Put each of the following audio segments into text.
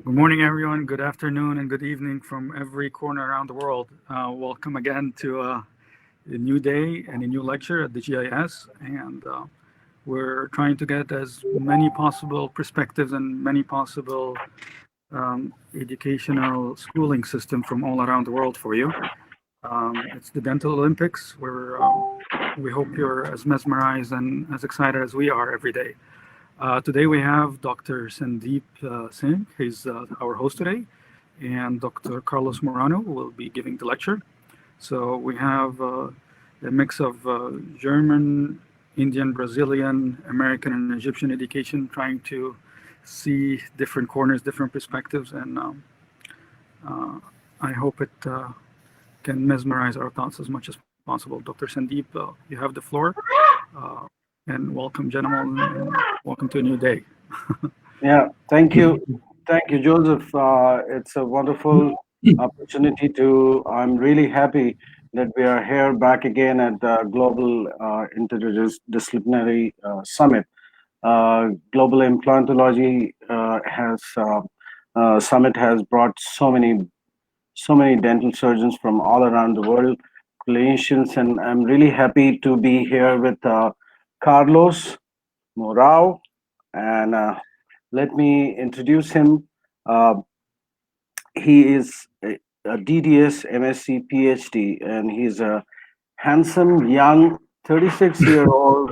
Good morning, everyone. Good afternoon and good evening from every corner around the world. Welcome again to a new day and a new lecture at the GIS. And we're trying to get as many possible perspectives and many possible educational schooling system from all around the world for you. It's the Dental Olympics, where we hope you're as mesmerized and as excited as we are every day. Today we have Dr. Sandeep Singh, he's our host today, and Dr. Carlos Morano will be giving the lecture. So we have a mix of German, Indian, Brazilian, American, and Egyptian education, trying to see different corners, different perspectives, and I hope it can mesmerize our thoughts as much as possible. Dr. Sandeep, you have the floor. And welcome, gentlemen, and welcome to a new day. Yeah, thank you. Thank you, Joseph. It's a wonderful opportunity I'm really happy that we are here back again at the Global Interdisciplinary Summit. Global Implantology Summit has brought so many dental surgeons from all around the world, clinicians, and I'm really happy to be here with Carlos Maurao, and let me introduce him. Uh, he is a DDS, MSc, PhD, and he's a handsome, young, 36-year-old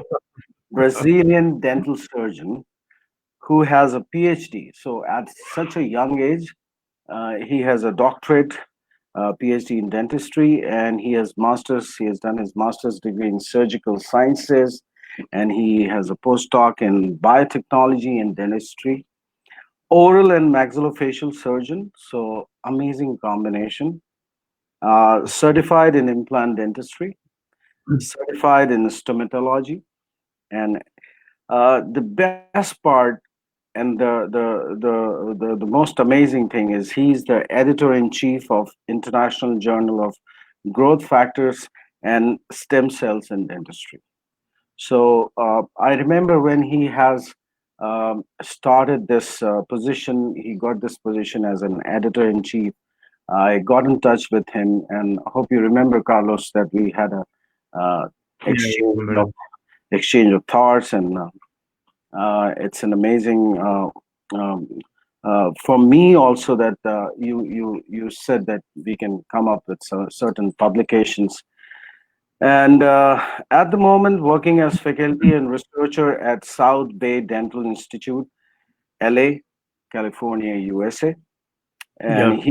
Brazilian dental surgeon who has a PhD. So at such a young age, he has a doctorate, PhD in dentistry, and he has masters. He has done his master's degree in surgical sciences, and he has a postdoc in biotechnology and dentistry. Oral and maxillofacial surgeon, so amazing combination. Certified in implant dentistry, certified in stomatology, and the best part and the most amazing thing is he's the editor-in-chief of International Journal of Growth Factors and Stem Cells in Dentistry. So I remember when he has started this position, he got this position as an editor-in-chief. I got in touch with him, and I hope you remember, Carlos, that we had a exchange of thoughts, and it's an amazing um, for me also that you said that we can come up with certain publications. And at the moment, working as faculty and researcher at South Bay Dental Institute, LA, California, USA. And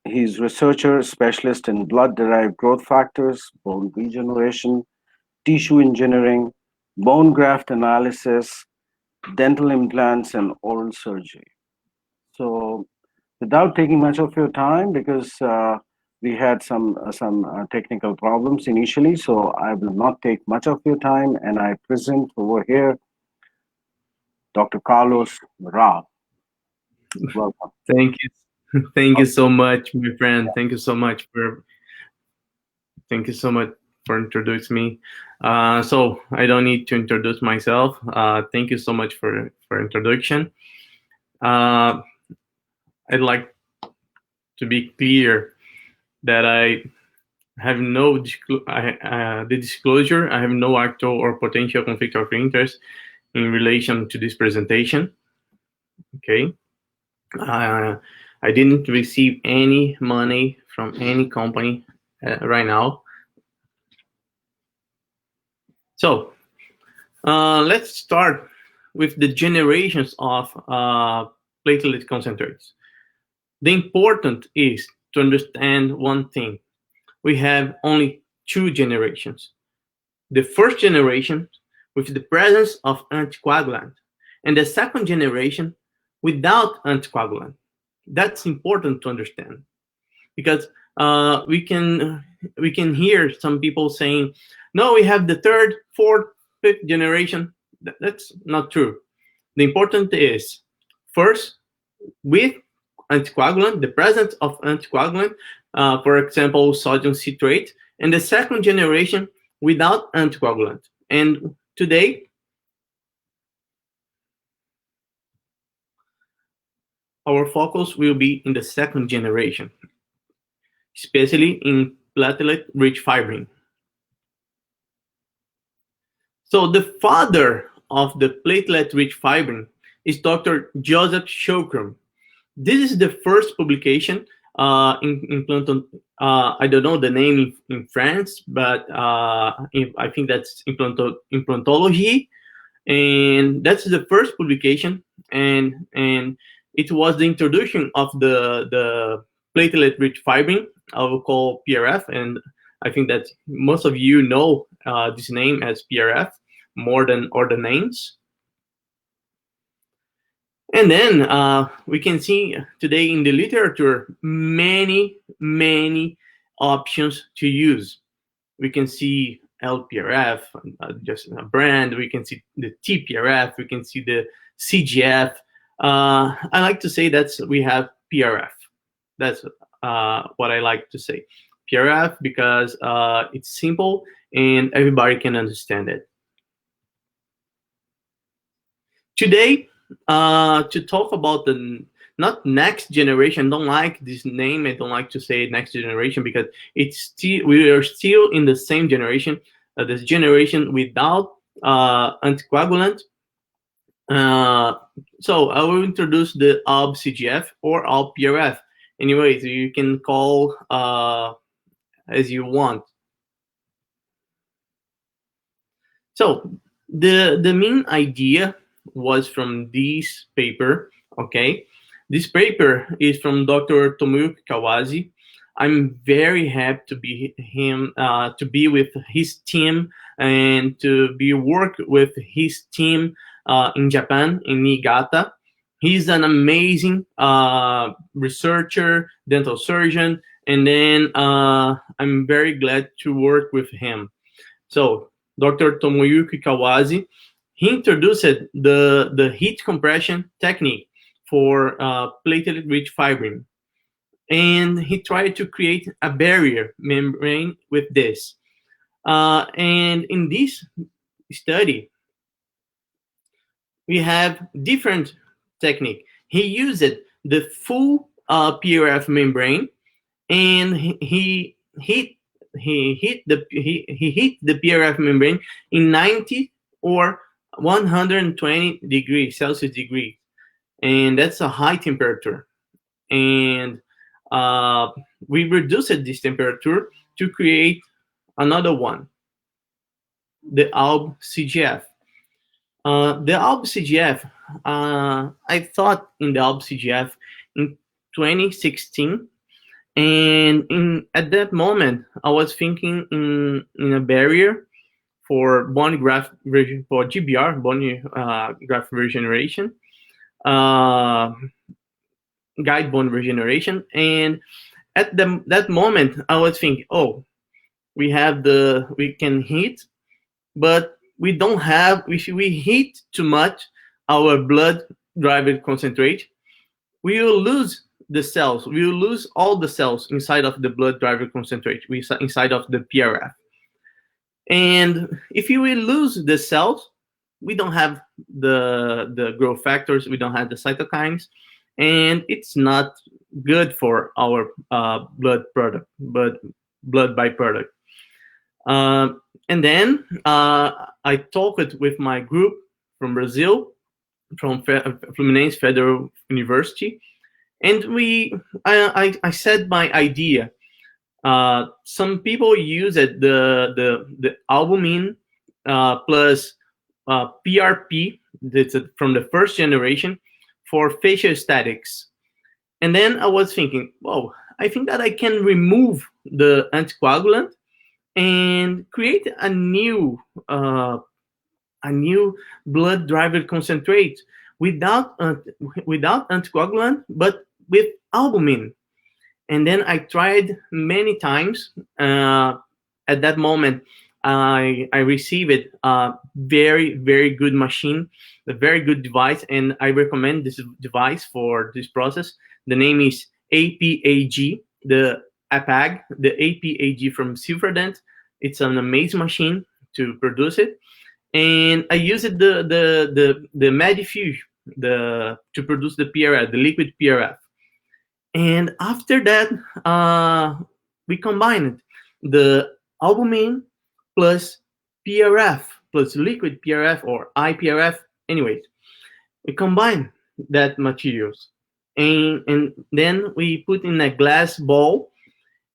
he's researcher specialist in blood-derived growth factors, bone regeneration, tissue engineering, bone graft analysis, dental implants, and oral surgery. So, without taking much of your time, because we had some technical problems initially, so I will not take much of your time, and I present over here Dr. Carlos Rao. Welcome. Thank you so much, my friend. Thank you so much for introducing me. So I don't need to introduce myself. Thank you so much for introduction. I'd like to be clear that I have no the disclosure. I have no actual or potential conflict of interest in relation to this presentation. Okay. I didn't receive any money from any company right now. So let's start with the generations of platelet concentrates. The important is to understand one thing. We have only two generations. The first generation with the presence of anticoagulant, and the second generation without anticoagulant. That's important to understand, because we can hear some people saying, no, we have the third, fourth, fifth generation. That's not true. The important is, first, with anticoagulant, the presence of anticoagulant, for example, sodium citrate, and the second generation without anticoagulant. And today, our focus will be in the second generation, especially in platelet-rich fibrin. So the father of the platelet-rich fibrin is Dr. Joseph Shokram. This is the first publication in I don't know the name in France, but I think that's implantology, and that's the first publication, and it was the introduction of the platelet-rich fibrin, I will call PRF, and I think that most of you know this name as PRF more than other names. And then we can see today in the literature many options to use. We can see LPRF, just a brand. We can see the TPRF. We can see the CGF. I like to say that we have PRF. That's what I like to say. PRF because it's simple and everybody can understand it. Today, to talk about the not next generation. Don't like this name. I don't like to say next generation because it's still we are still in the same generation. This generation without anticoagulant. So I will introduce the Alp Cgf or Alp PRF. Anyways, you can call as you want. So the main idea was from this paper. Okay, this paper is from Dr. Tomoyuki Kawase. I'm very happy to be with his team and to be work with his team in Japan, in Niigata. He's an amazing researcher, dental surgeon, and then I'm very glad to work with him. So Dr. Tomoyuki Kawase, he introduced the heat compression technique for platelet-rich fibrin. And he tried to create a barrier membrane with this. And in this study, we have different technique. He used the full PRF membrane, and he hit the PRF membrane in 90 or 120 degrees Celsius, and that's a high temperature. And we reduced this temperature to create another one, the Alp Cgf. The Alp Cgf, I thought in the Alp Cgf in 2016, and at that moment I was thinking in a barrier for bone graft for GBR, bone graft regeneration, guide bone regeneration, and at that moment I was thinking, oh, we can heat, but we don't have. If we heat too much our blood driven concentrate, we will lose the cells. We will lose all the cells inside of the blood driven concentrate, inside of the PRF. And if you will lose the cells, we don't have the growth factors, we don't have the cytokines, and it's not good for our blood byproduct. And then I talked with my group from Brazil, from Fluminense Federal University, and I said my idea. Some people use the albumin plus PRP, that's from the first generation, for facial aesthetics. And then I was thinking, whoa, I think that I can remove the anticoagulant and create a new blood driven concentrate without anticoagulant, but with albumin. And then I tried many times. At that moment, I received a very, very good machine, a very good device, and I recommend this device for this process. The name is APAG, the APAG, the APAG from Silverdent. It's an amazing machine to produce it. And I used the Medifuge to produce the PRF, the liquid PRF. And after that, we combined the albumin plus PRF plus liquid PRF or IPRF. Anyways, we combine that materials, and then we put in a glass bowl,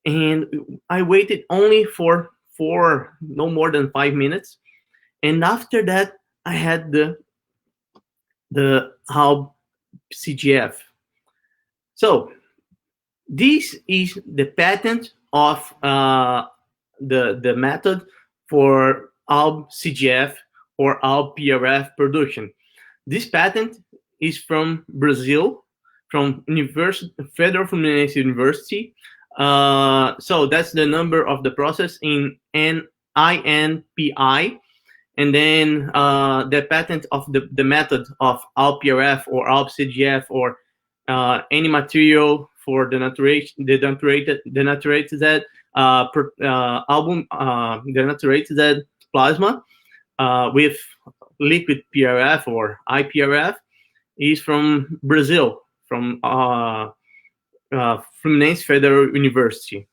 and I waited only for no more than 5 minutes, and after that I had the Alp Cgf. So this is the patent of the method for Alp Cgf or Alp PRF production. This patent is from Brazil, from Federal Fluminense University. So that's the number of the process in INPI. And then the patent of the method of Alp PRF or Alp Cgf or any material for the denaturated plasma with liquid PRF or IPRF is from Brazil, from Fluminense Federal University.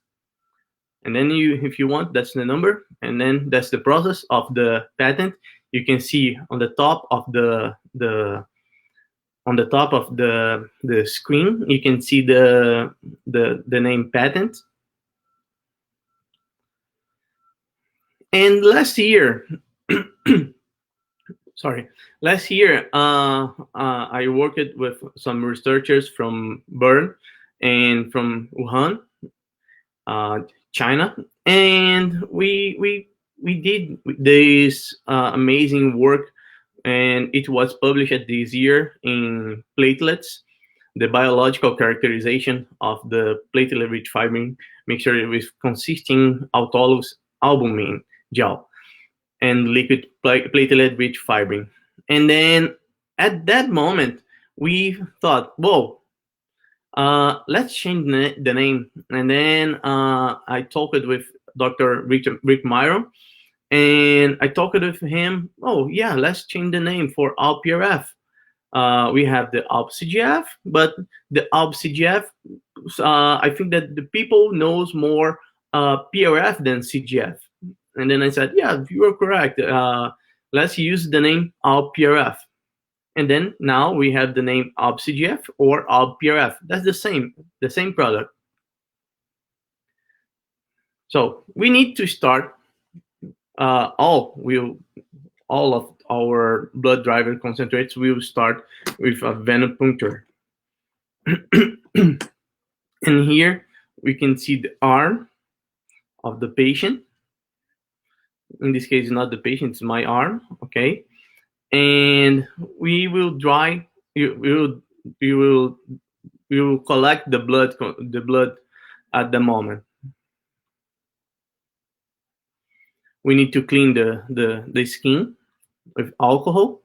And then if you want, that's the number, and then that's the process of the patent. You can see on the top of the screen, you can see the name patent. And last year, I worked with some researchers from Bern and from Wuhan, China, and we did this amazing work, and it was published this year in Platelets, the biological characterization of the platelet-rich fibrin mixture with consisting autologous albumin gel and liquid platelet-rich fibrin. And then at that moment, we thought, whoa, let's change the name. And then I talked with Dr. Rick Marrow, and I talked with him, oh yeah, let's change the name for Alp PRF. We have the Alp Cgf, but the Alp Cgf, I think that the people knows more PRF than Cgf. And then I said, yeah, you are correct. Let's use the name Alp PRF. And then now we have the name Alp Cgf or Alp PRF. That's the same product. So we need to start all of our blood driver concentrates will start with a venipuncture. And here we can see the arm of the patient. In this case, not the patient, it's my arm, okay? And we will collect the blood at the moment. We need to clean the skin with alcohol.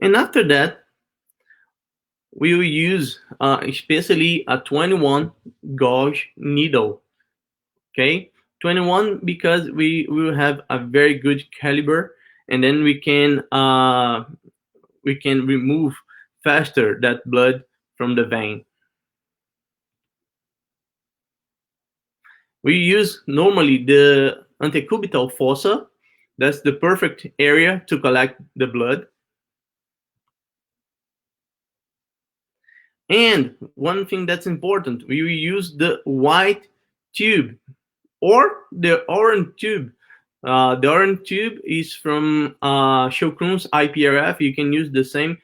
And after that, we will use especially a 21 gauge needle, okay? 21 because we will have a very good caliber, and then we can remove faster that blood from the vein. We use normally the antecubital fossa. That's the perfect area to collect the blood. And one thing that's important, we will use the white tube or the orange tube. The orange tube is from Shokroon's IPRF. You can use the same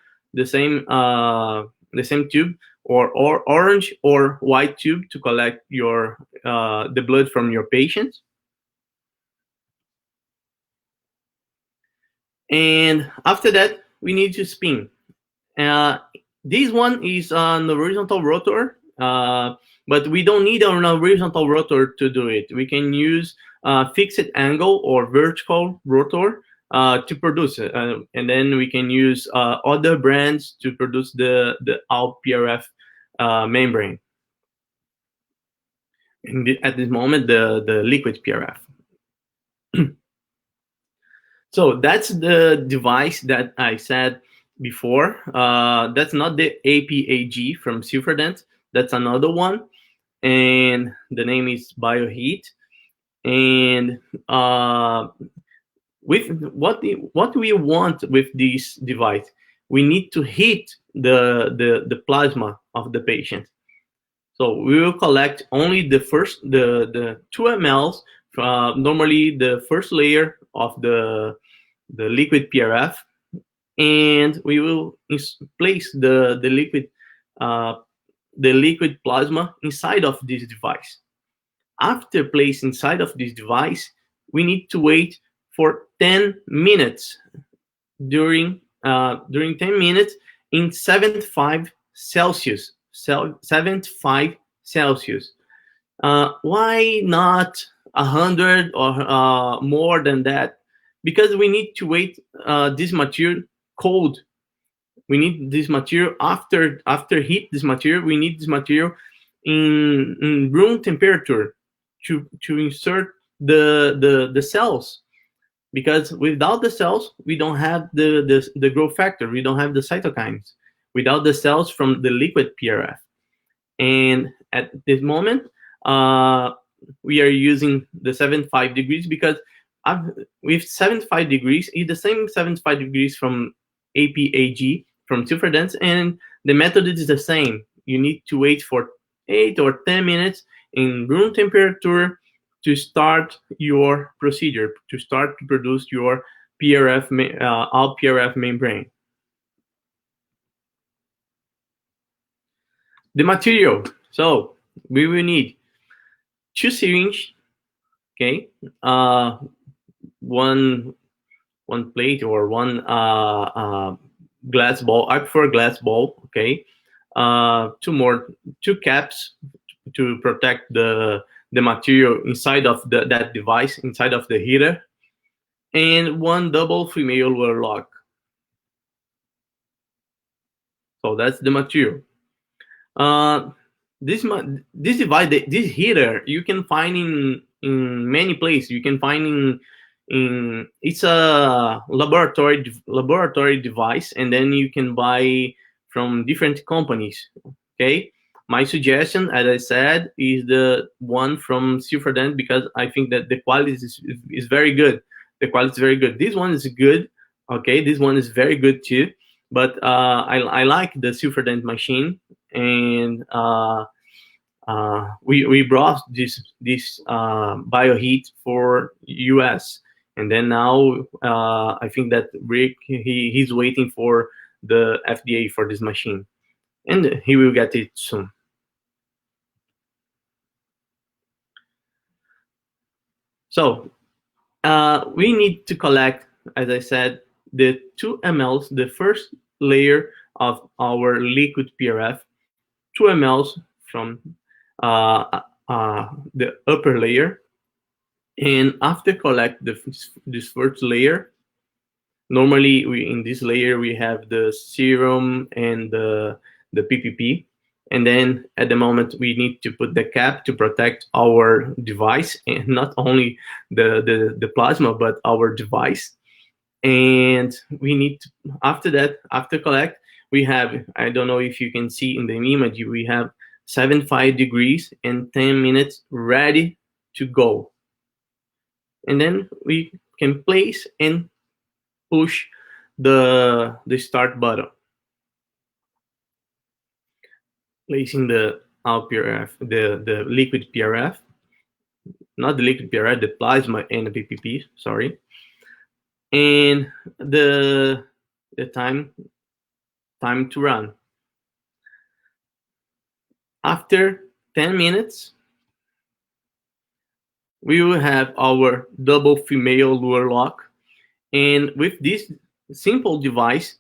tube or orange or white tube to collect your the blood from your patient. And after that, we need to spin. This one is an horizontal rotor, but we don't need an horizontal rotor to do it. We can use fixed angle or vertical rotor to produce it, and then we can use other brands to produce the Alp PRF membrane. And at this moment, the liquid PRF. So that's the device that I said before. That's not the APAG from Silverdent. That's another one, and the name is BioHeat. And with what we want with this device, we need to heat the plasma of the patient. So we will collect only the 2 mLs. Normally the first layer of the liquid PRF, and we will place the liquid plasma inside of this device. After placing inside of this device, we need to wait for 10 minutes. During 10 minutes in 75 Celsius. 75 Celsius. Why not 100 or more than that? Because we need to wait this material cold. We need this material after heat this material. We need this material in room temperature to insert the cells. Because without the cells, we don't have the growth factor. We don't have the cytokines. Without the cells from the liquid PRF. And at this moment, we are using the 75 degrees because with 75 degrees, it's the same 75 degrees from APAG, from Silverdent, and the method is the same. You need to wait for 8 or 10 minutes in room temperature to start your procedure, to start to produce your PRF, Alp PRF membrane. The material. So we will need 2 syringes, okay, one plate or one glass ball. I prefer glass ball, okay. 2 caps to protect the material inside of that device, inside of the heater, and 1 double female wear lock. So that's the material. This device, this heater, you can find in many places. You can find in it's a laboratory device, and then you can buy from different companies. Okay, my suggestion, as I said, is the one from Silverdent because I think that the quality is very good. The quality is very good. This one is good. Okay, this one is very good too. But I like the Silverdent machine, and we brought this BioHeat for US, and then now I think that Rick he's waiting for the FDA for this machine, and he will get it soon. So we need to collect, as I said, the 2 mLs, the first layer of our liquid PRF, 2 mLs from the upper layer, and after collect this first layer, normally in this layer we have the serum and the PPP, and then at the moment we need to put the cap to protect our device, and not only the plasma but our device. And we need to, after that, after collect, we have, I don't know if you can see in the image, we have 75 degrees and 10 minutes ready to go. And then we can place and push the start button. Placing the Alp PRF, the liquid PRF, not the liquid PRF, the plasma and the PPP, sorry. And the time to run. After 10 minutes, we will have our double female lure lock, and with this simple device,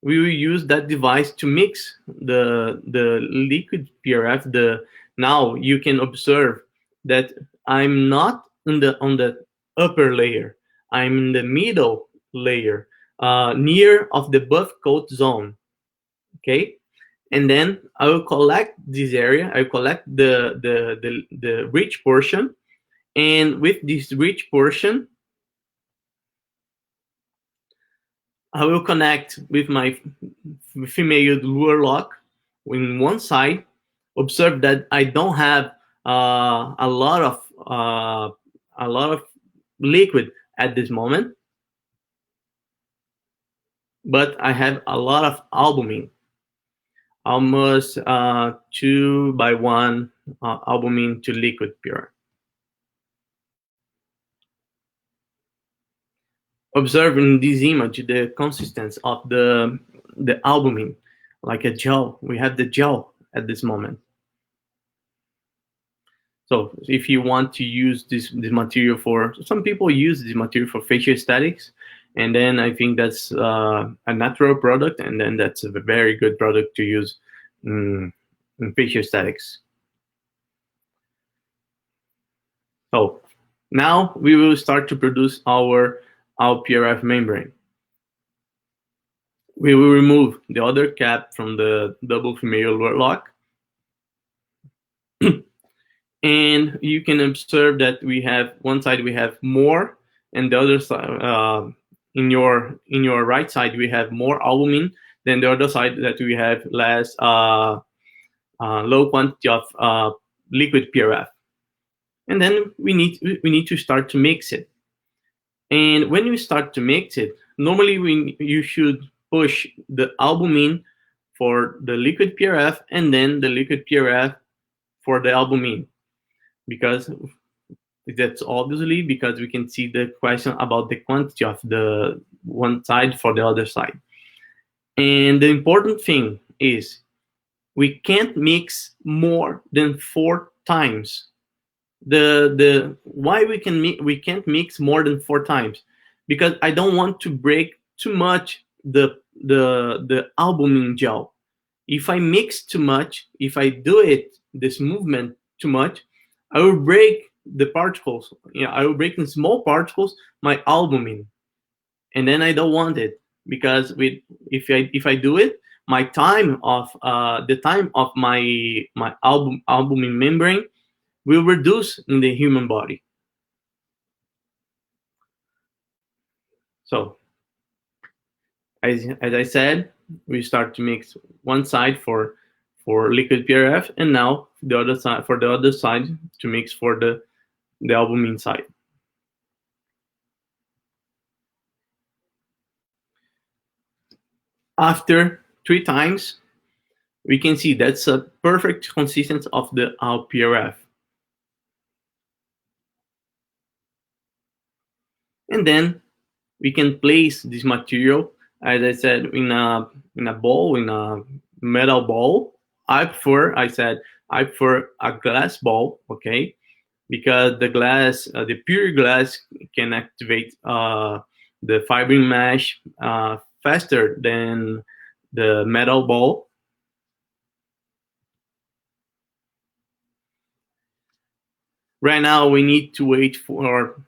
we will use that device to mix the liquid PRF. Now you can observe that I'm not on the upper layer. I'm in the middle layer, near of the buff coat zone. Okay, and then I will collect this area. I will collect the rich portion, And with this rich portion, I will connect with my female lure lock in one side. Observe that I don't have a lot of liquid at this moment, but I have a lot of albumin, almost 2:1 albumin to liquid pure. Observe in this image the consistency of the albumin, like a gel. We have the gel at this moment. So if you want to use this material for, some people use this material for facial aesthetics, and then I think that's a natural product, and then that's a very good product to use in facial aesthetics. So now we will start to produce our PRF membrane. We will remove the other cap from the double female lure lock. And you can observe that we have one side we have more, and the other side in your right side we have more albumin than the other side that we have less low quantity of liquid PRF. And then we need to start to mix it. And when you start to mix it, normally you should push the albumin for the liquid PRF and then the liquid PRF for the albumin, because that's obviously because we can see the question about the quantity of the one side for the other side. And the important thing is we can't mix more than 4 times. Why we can't mix more than 4 times? Because I don't want to break too much the albumin gel. If I mix too much, if I do this movement too much, I will break the particles. I will break in small particles my albumin, and then I don't want it, because if I do it, my time of my albumin membrane will reduce in the human body. So as I said, we start to mix one side for liquid PRF, and now the other side to mix for the albumin side. After 3 times, we can see that's a perfect consistency of the Alp PRF. And then we can place this material, as I said, in a bowl, in a metal bowl. I prefer a glass bowl, okay, because the glass, the pure glass, can activate the fibrin mesh faster than the metal bowl. Right now, we need to wait for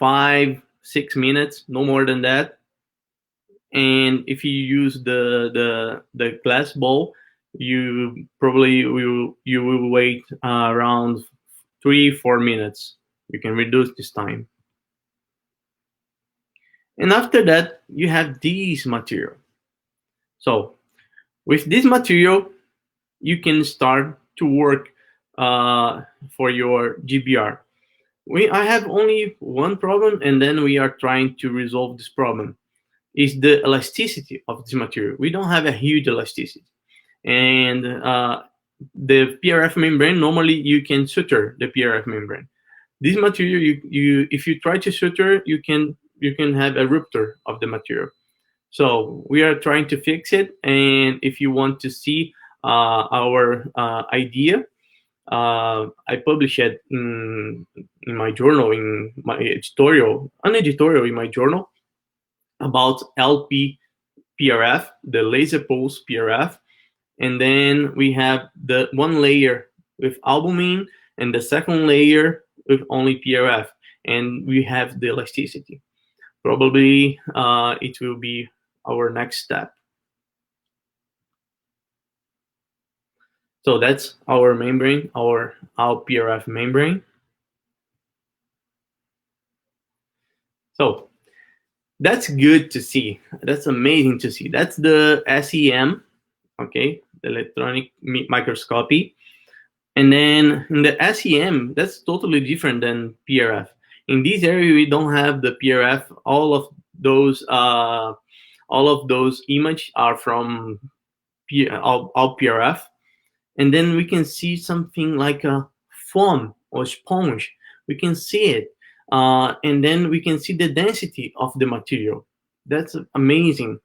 5-6 minutes, no more than that. And if you use the glass bowl, you probably will wait around 3-4 minutes. You can reduce this time. And after that, you have this material. So with this material, you can start to work for your GBR. I have only one problem, and then we are trying to resolve this problem. Is the elasticity of this material. We don't have a huge elasticity. And the PRF membrane, normally you can suture the PRF membrane. This material, if you try to suture, you can have a rupture of the material. So we are trying to fix it. And if you want to see our idea, I published it in my journal, in my editorial, an editorial in my journal about LP PRF, the laser pulse PRF. And then we have the one layer with albumin and the second layer with only PRF. And we have the elasticity. Probably it will be our next step. So that's our membrane, our PRF membrane. So that's good to see. That's amazing to see. That's the SEM, okay, the electronic microscopy. And then in the SEM, that's totally different than PRF. In this area, we don't have the PRF. All of those images are from Alp PRF. And then we can see something like a foam or sponge. We can see it. And then we can see the density of the material. That's amazing,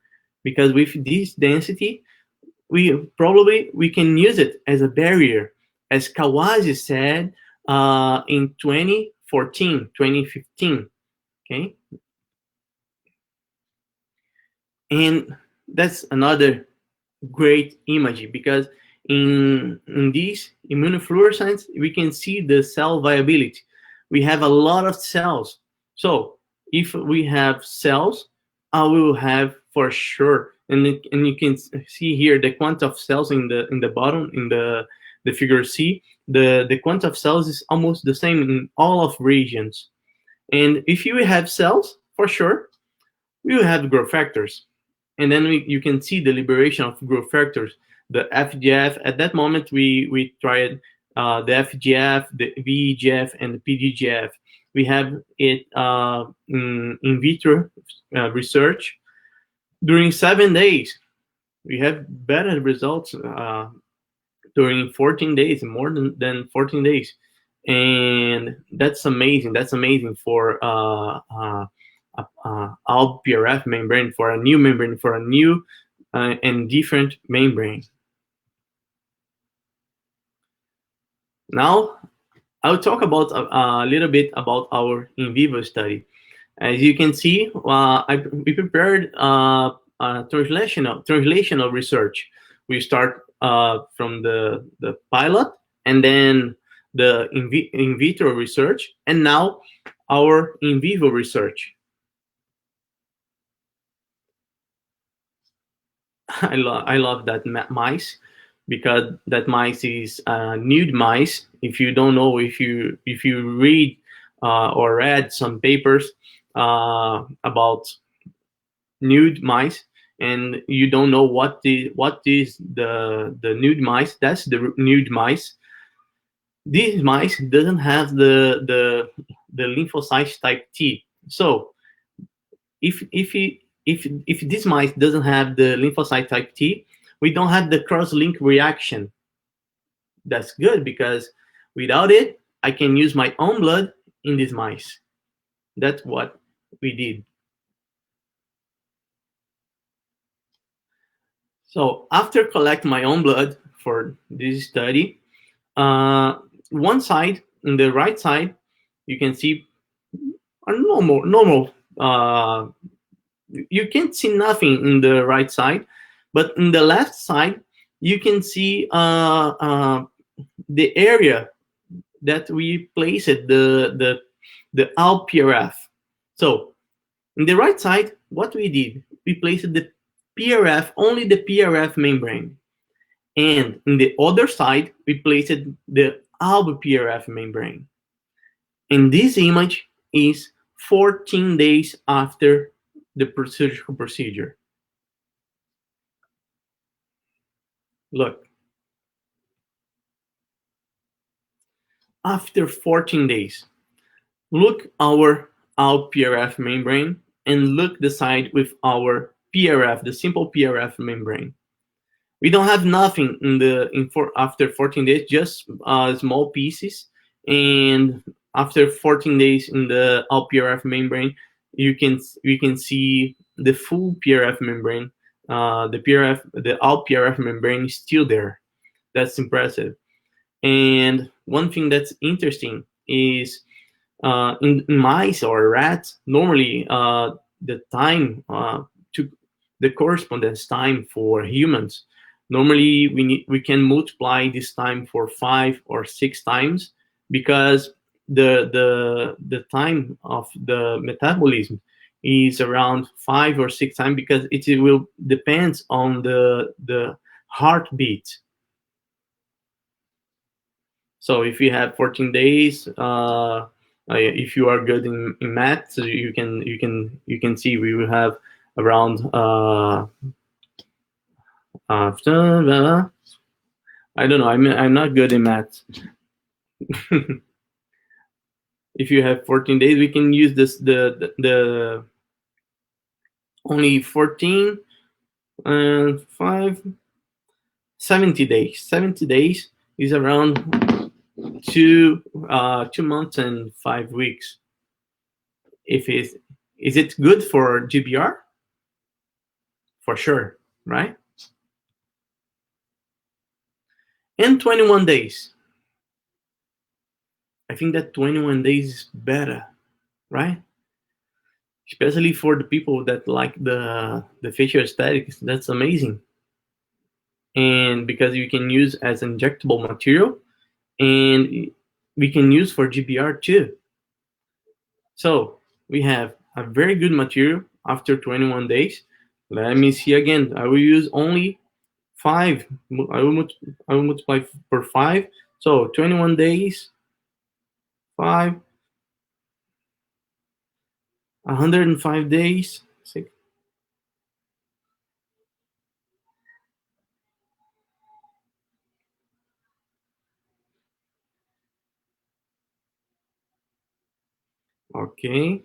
because with this density, we can use it as a barrier, as Kawase said in 2015. Okay, and that's another great image, because in this immunofluorescence we can see the cell viability. We have a lot of cells, so if we have cells, I will have for sure, and you can see here the quantity of cells in the bottom, in the figure C. The quantity of cells is almost the same in all of regions, and if you have cells, for sure we will have growth factors. And then you can see the liberation of growth factors. The FGF, at that moment, we tried the FGF, the VEGF, and the PDGF. We have it in vitro research. During 7 days, we have better results during 14 days, more than 14 days. And that's amazing. That's amazing for Alp PRF membrane, for a new membrane, for a new and different membrane. Now, I'll talk about a little bit about our in vivo study. As you can see, we prepared a translational research. We start from the pilot, and then the in vitro research, and now our in vivo research. I love that mice, because that mice is nude mice. If you don't know, if you read or read some papers about nude mice, and you don't know what is the nude mice, that's the nude mice. These mice doesn't have the lymphocyte type T. So if this mice doesn't have the lymphocyte type T, we don't have the cross-link reaction. That's good, because without it, I can use my own blood in these mice. That's what we did. So after collecting my own blood for this study, one side, in the right side, you can see a normal. You can't see nothing in the right side, but in the left side, you can see the area that we placed the Alp PRF. So in the right side, what we did, we placed the PRF, only the PRF membrane. And in the other side, we placed the Alp PRF membrane. And this image is 14 days after the surgical procedure. Look. After 14 days, look our Alp PRF membrane, and look the side with our PRF, the simple PRF membrane. We don't have nothing after 14 days, just small pieces. And after 14 days in the Alp PRF membrane, we can see the full PRF membrane. The Alp PRF membrane is still there. That's impressive. And one thing that's interesting is in mice or rats, normally the time to the correspondence time for humans, normally we can multiply this time for 5 or 6 times, because the time of the metabolism is around 5 or 6 times, because it will depends on the heartbeat. So if you have 14 days, If you are good in math, so you can see we will have around I don't know. I'm not good in math. If you have 14 days, we can use this the only 14 and 5 70 days. 70 days is around 2 months and 5 weeks. Is it good for GBR? For sure, right? And 21 days. I think that 21 days is better, right? Especially for the people that like the facial aesthetics. That's amazing. And because you can use as injectable material, and we can use for GBR too. So we have a very good material after 21 days. Let me see again. I will use only 5. I will multiply per 5. So 21 days, 5, 105 days, 6. Okay.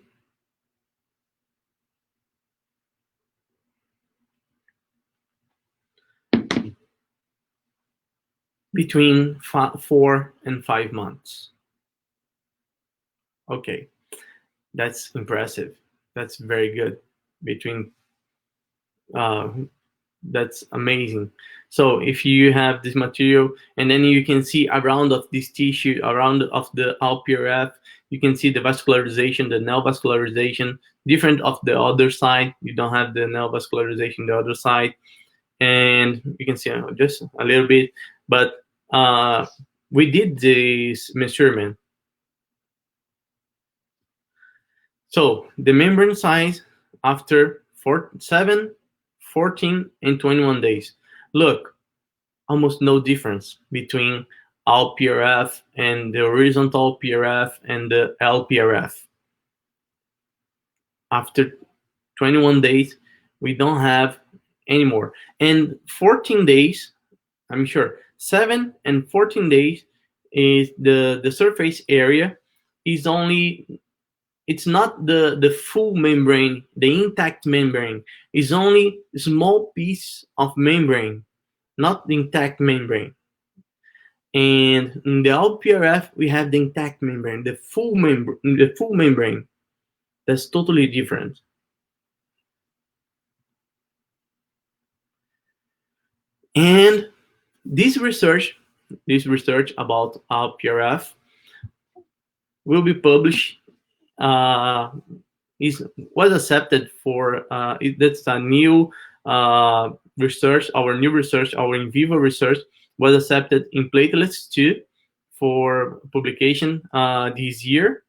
Between 4 and 5 months. Okay, that's impressive. That's very good. That's amazing. So if you have this material, and then you can see around of this tissue, around of the Alp Cgf, you can see the vascularization, the nail vascularization, different of the other side. You don't have the nail vascularization the other side, and you can see just a little bit. But we did this measurement. So the membrane size after 7, 14, and 21 days. Look, almost no difference between Alp Cgf and the horizontal PRF and the Alp Cgf. After 21 days, we don't have anymore. And 14 days, I'm sure, 7 and 14 days is the surface area is only, it's not the full membrane, the intact membrane. It's only a small piece of membrane, not the intact membrane. And in the Alp Cgf, we have the intact membrane, the full membrane. That's totally different. And this research about Alp Cgf will be published. Was accepted for that's a new research. Our new research, our in vivo research, was accepted in Platelets too for publication this year.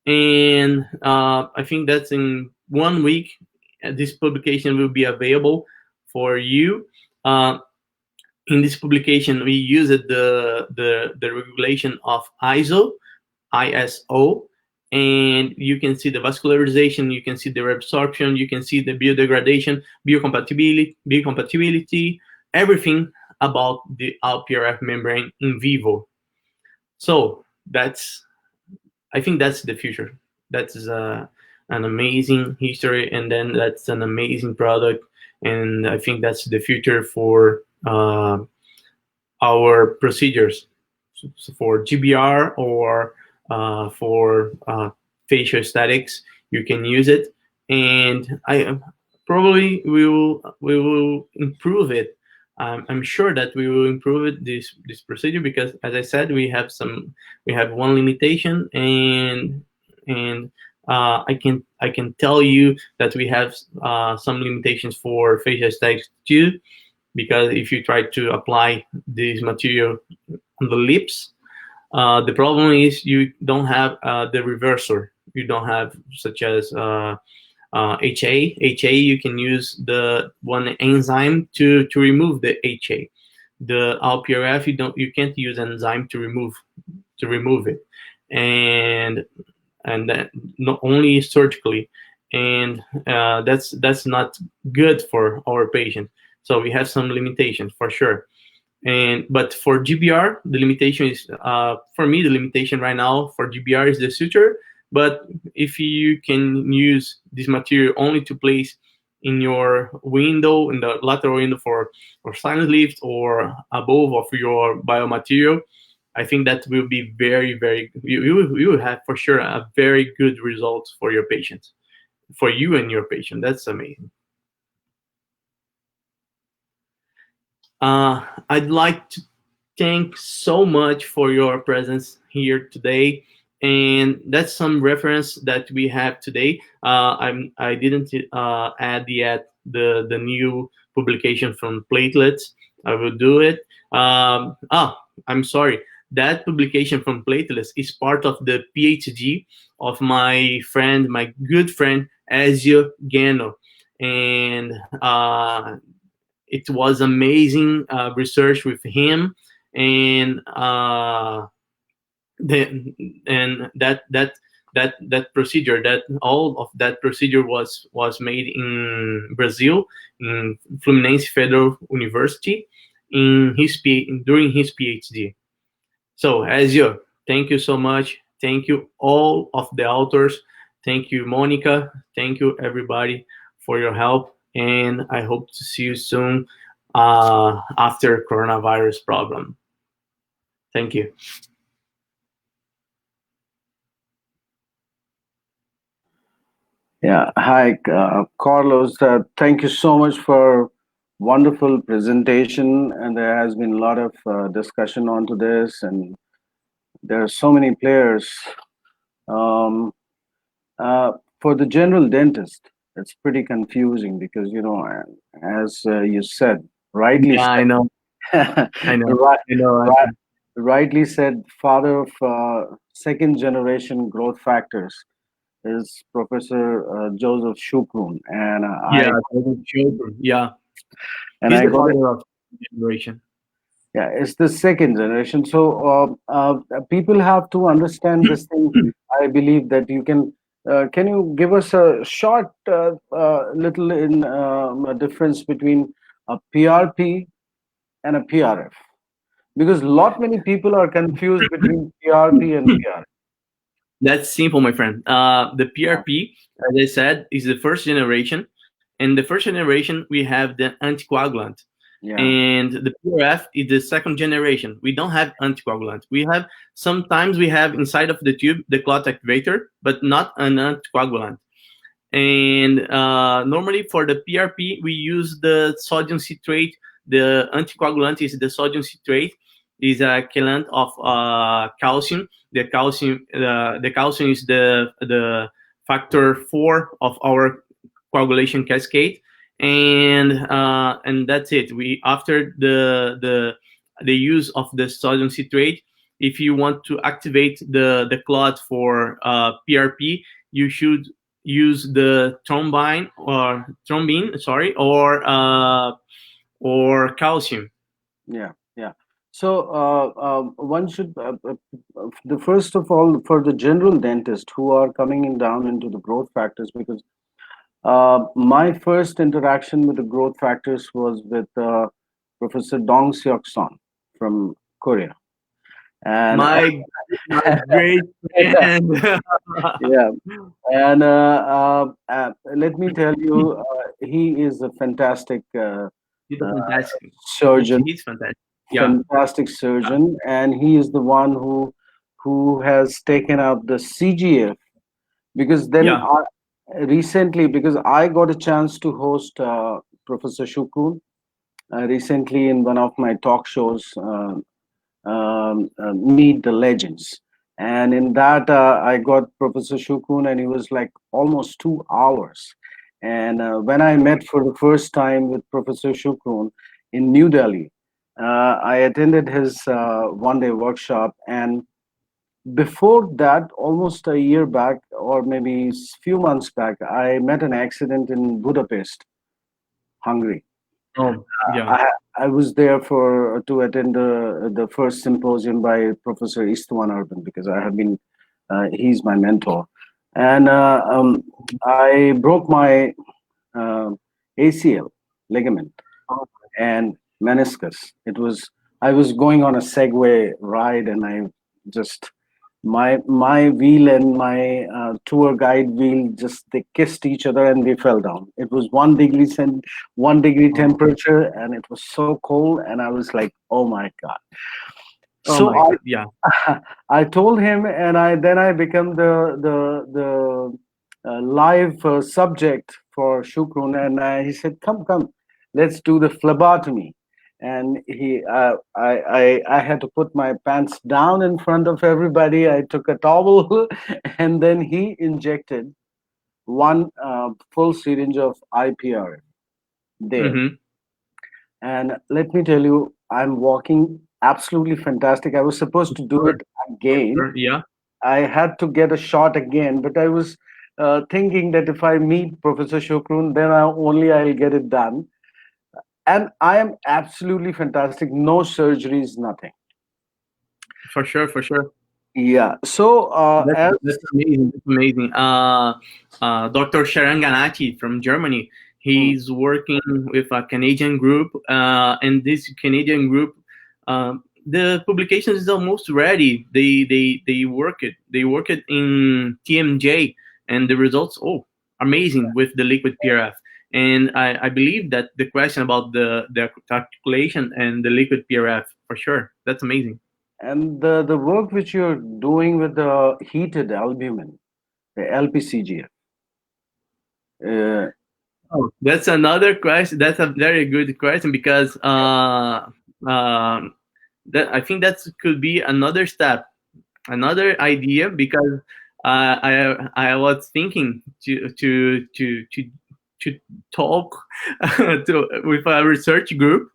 And I think that's in 1 week. This publication will be available for you. In this publication, we used the regulation of ISO, and you can see the vascularization, you can see the reabsorption, you can see the biodegradation, biocompatibility, everything about the Alp Cgf membrane in vivo. So I think that's the future. That's an amazing history, and then that's an amazing product, and I think that's the future for our procedures, so for GBR or for facial aesthetics. You can use it, and I probably we will improve it. I'm sure that we will improve it, this procedure, because as I said, we have one limitation, and I can tell you that we have some limitations for facial aesthetics too, because if you try to apply this material on the lips, the problem is you don't have the reversor. You don't have, such as HA. You can use the one enzyme to remove the HA. The Alp Cgf, you can't use an enzyme to remove it. And and then not only surgically, and that's not good for our patient. So we have some limitations for sure. But for GBR, the limitation is, for me, the limitation right now for GBR is the suture. But if you can use this material only to place in your window, in the lateral window for sinus lift or above of your biomaterial, I think that will be very, very, you will have for sure a very good result for your patients, for you and your patient. That's amazing. I'd like to thank so much for your presence here today, and that's some reference that we have today. I didn't add yet the new publication from Platelets. I will do it. I'm sorry. That publication from Platelets is part of the PhD of my friend, my good friend Ezio Gano, and it was amazing research with him, and that procedure, that all of that procedure was made in Brazil, in Fluminense Federal University, during his PhD. So Ezio, thank you so much. Thank you all of the authors. Thank you, Monica. Thank you everybody for your help. And I hope to see you soon after coronavirus problem. Thank you. Yeah, hi, Carlos. Thank you so much for wonderful presentation, and there has been a lot of discussion onto this, and there are so many players. Um, for the general dentist, it's pretty confusing because, you know, as you said, rightly Yeah, I said, know. I know. right, I know. right, rightly said, father of second generation growth factors is Professor Joseph Shukun, and Yeah, children. Yeah, and he's I the got it. father of generation. Yeah, it's the second generation. So people have to understand this thing. I believe that you can you give us a short little in a difference between a PRP and a PRF? Because lot many people are confused between PRP and PRF. That's simple, my friend. The Yeah, PRP, as I said, is the first generation. And the first generation, we have the anticoagulant. yeah, And the PRF is the second generation. We don't have anticoagulant. Sometimes we have inside of the tube the clot activator, but not an anticoagulant. And normally for the PRP, we use the sodium citrate. The anticoagulant is the sodium citrate, is a chelant of calcium. The calcium is the factor 4 of our coagulation cascade, and that's it. We after the use of the sodium citrate, if you want to activate the clot for PRP, you should use the thrombin, sorry, or calcium. yeah, yeah. So one should the first of all for the general dentist who are coming in down into the growth factors, because my first interaction with the growth factors was with Professor Dong Seok Son from Korea, and My great friend. yeah, and let me tell you, he is a fantastic He's a uh, fantastic. surgeon, He's fantastic. Yeah. fantastic surgeon, and he is the one who has taken up the CGF, because then Yeah. recently, because I got a chance to host Professor Shukun recently in one of my talk shows, Meet the Legends. And in that, I got Professor Shukun, and he was like almost 2 hours. And when I met for the first time with Professor Shukun in New Delhi, I attended his one-day workshop. And before that, almost a year back, or maybe few months back, I met an accident in Budapest, Hungary. Oh, yeah. I, I was there for to attend the first symposium by Professor Istvan Urban, because I have been he's my mentor. and I broke my ACL ligament and meniscus. I was going on a Segway ride, and I just my wheel and my tour guide wheel they kissed each other, and we fell down. It was 1 degree temperature, and it was so cold, and I was like, oh my god. Oh So my God, yeah. I told him, and I become the live subject for Shukrun, and he said, "Come, let's do the phlebotomy." And I had to put my pants down in front of everybody. I took a towel, and then he injected one full syringe of IPR there. Mm-hmm. And let me tell you, I'm walking absolutely fantastic. I was supposed to do it again. Yeah. I had to get a shot again, but I was thinking that if I meet Professor Shukrun, then I'll get it done. And I am absolutely fantastic. No surgeries, nothing. For sure, for sure. Yeah. So That's amazing. That's amazing. Dr. Sharanganati from Germany. He's working with a Canadian group, and this Canadian group, the publication is almost ready. They work it. They work it in TMJ, and the results, amazing with the liquid PRF. And I believe that the question about the articulation and the liquid PRF, for sure, that's amazing. and the work which you're doing with the heated albumin, the Alp Cgf. Oh, that's another question. That's a very good question because that I think that could be another step, another idea because I was thinking to talk with a research group,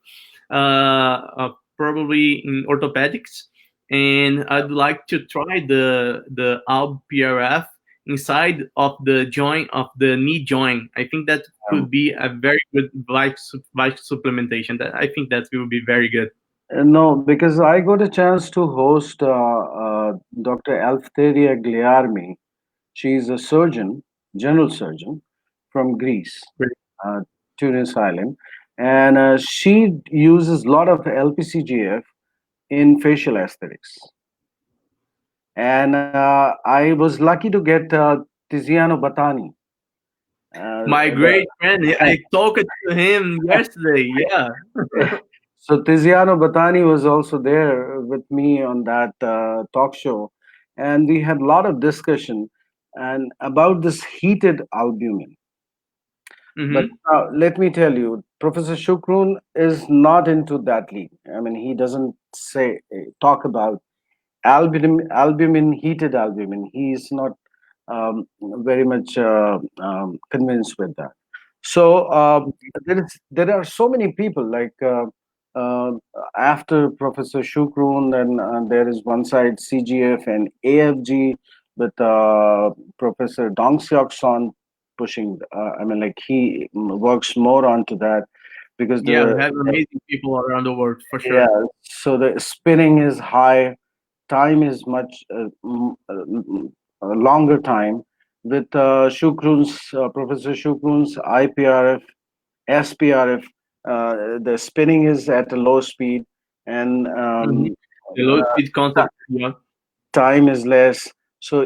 probably in orthopedics, and I'd like to try the Alp PRF inside of the joint of the knee joint. I think that could be a very good vital supplementation. That I think that will be very good. No, because I got a chance to host Dr. Eleftheria Gliarmi. She's a surgeon, general surgeon from Greece, Great. Tunis Island, and she uses a lot of LPCGF in facial aesthetics. And I was lucky to get Tiziano Batani. My great friend, I talked to him yesterday. Yeah. So Tiziano Batani was also there with me on that talk show, and we had a lot of discussion and about this heated albumin. But let me tell you, Professor Shukrun is not into that league. I mean, he doesn't talk about albumin, heated albumin. He's not very much convinced with that. So there are so many people like uh, after Professor Shukrun, and there is one side CGF and AFG with Professor Dong Seok Son pushing. I mean, like he works more onto that because Yeah, we have amazing people around the world for sure. yeah. So the spinning is high, time is much longer time with Professor Shukrun's IPRF, SPRF. The spinning is at a low speed, and The low speed contact. Yeah. time is less. So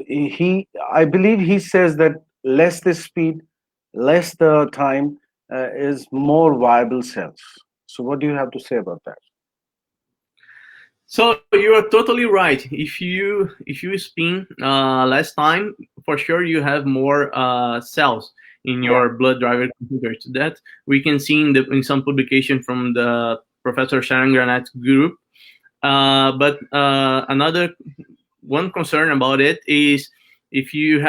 I believe he says that less the speed, less the time is more viable cells. So what do you have to say about that? So you are totally right. If you spin less time, for sure you have more cells in your blood driver computers. That we can see in some publication from the Professor Sharon Granat group. But another one concern about it is if you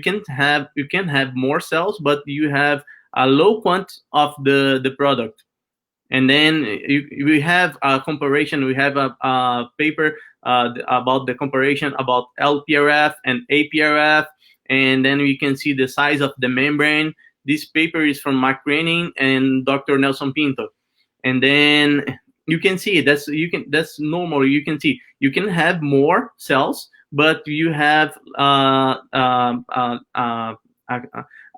can have more cells, but you have a low quantity of the product. And then we have a comparison. We have a paper about the comparison about LPRF and APRF, and then we can see the size of the membrane. This paper is from Mark Renning and Dr. Nelson Pinto, and then you can see that's normal. You can see you can have more cells, but you have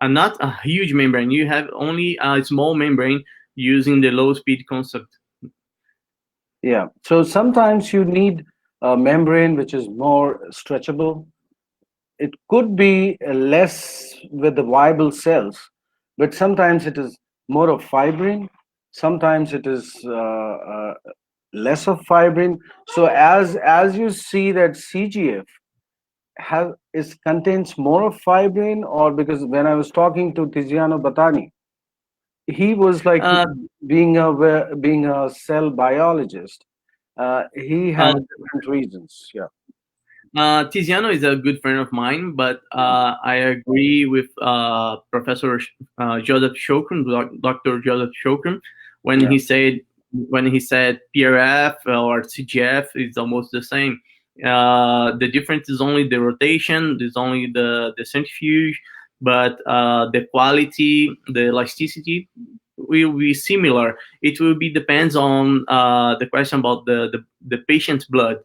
not a huge membrane. You have only a small membrane using the low speed concept. Yeah. So sometimes you need a membrane which is more stretchable. It could be less with the viable cells, but sometimes it is more of fibrin. Sometimes it is less of fibrin. So as you see that CGF is contains more of fibrin, or because when I was talking to Tiziano Batani, he was like Uh, being a cell biologist. He uh, has different reasons. Yeah. Tiziano is a good friend of mine, but I agree with Professor Joseph Shokran, Dr. Joseph Shokran, when Yeah. he said PRF or CGF is almost the same. The difference is only the rotation, is only the centrifuge, but the quality, the elasticity will be similar. It will be depends on the question about the patient's blood.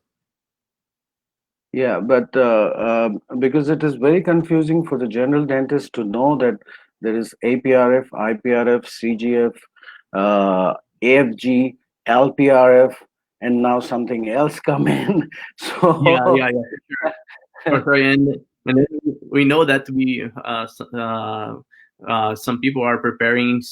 Yeah, but because it is very confusing for the general dentist to know that there is APRF, IPRF, CGF, uh, AFG, LPRF, and now something else come in. Yeah, So yeah, yeah. For sure. And then we know that some people are preparing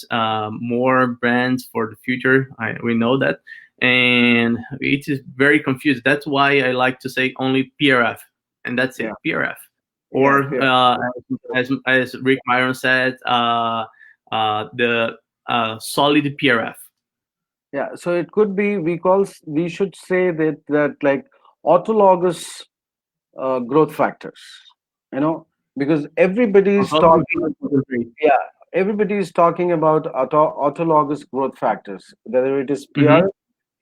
more brands for the future. We know that, and it is very confused. That's why I like to say only PRF, and that's it, yeah, PRF. yeah, Or as Rick Myron said, the solid PRF. yeah. So it could be we should say that like autologous growth factors, you know, because everybody is Autologous talking. blood concentrate. Yeah, everybody is talking about autologous growth factors, whether it is Mm-hmm. PRF,